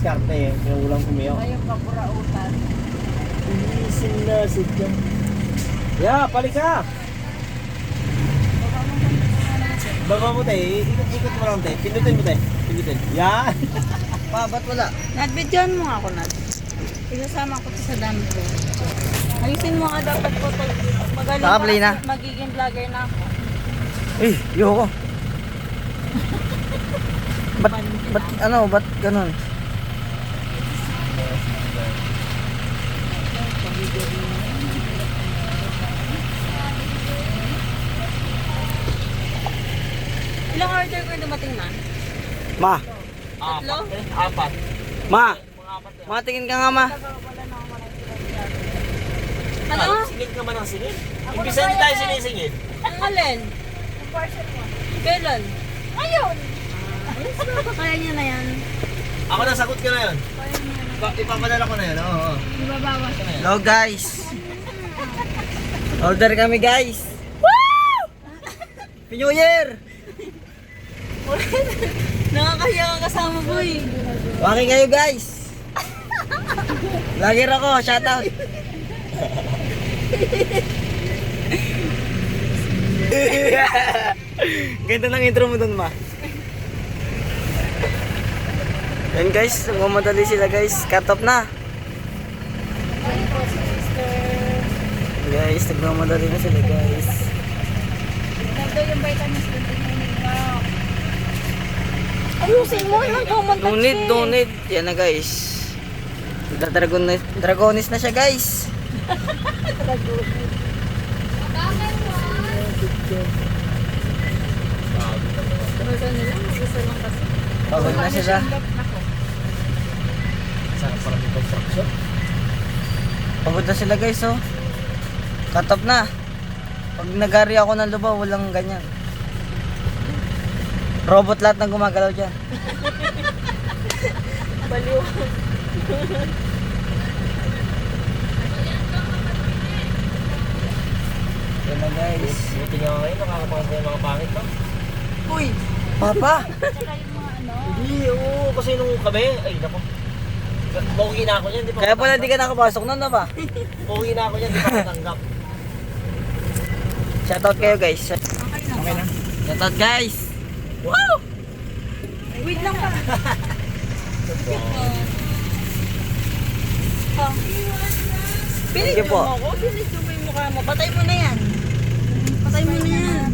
diskarte eh. Yung ulang kumiyo. Ayun ka, burautan. Isin na, sidyang. Ya, balik ka! Baba mo tayo, ikot mo lang tayo. Pindutin mo tayo. Pindutin. Yan! Pa, ba't wala? Nad-videoan mo nga ako, Nad. Isasama ko to sa dami ko. Ayusin mo nga dapat po to. Magaling Naka-play na. Magiging vlogger na ako. Eh, yoko. Ba't ganun? Ilang order ko yung dumating na? Ma, Tatlo? Apat. ma. Matingin ka nga, ma. Ano? Singil ka man ang singil. Imbisa hindi tayo sinisingil. Ang alin? Yung parcel mo. Kailan? Ngayon! Kaya niya na yan. Ako na, sagot ka na yun. Kaya niya na. Ipapadala ko na yun. Oo. Ibabawas. Hello, guys. Order kami, guys. Woo! Happy New Year! Nakakahiya ka kasama, boy. Waki kayo, guys. Lager ako, shoutout. Ganda ng intro mo dun, ma. Yan, guys, mamadali sila, guys. Cut off na. Guys, nagmamadali na sila, guys. Nandun yung vitamins doon. Ayusin mo, ilang comment Don't need. Yan na, guys. Dragonis na siya, guys. Pagod na sila. Saan para may construction? Pagod na sila, guys, oh. Cut off na. Pag nagari ako ng lubaw, walang ganyan. Robot lahat ng gumagalaw dyan. Baliw. Yan na, guys. Buti nga ngayon, nakakapangas na yung mga pangit no? Uy! Papa! Tsaka yung mga ano. Hindi, oo. Kasi nung kami, ay nako. Pauwi na ako niyan, di pa Kaya pala di ka nakapasok nun, na ba? Pauwi na ako niyan, di pa matanggap. Shoutout kayo, guys. Okay na. Shoutout, guys. Wow! Wait lang pa. Oh. Thank you po. Pinidyo mo ako. Pinidyo mo yung mukha mo. Patay mo na yan. Patay mo na yan.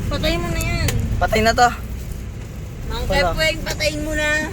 Patay mo na yan. Patay na to. Mang Wala. Kepweng, patayin mo na.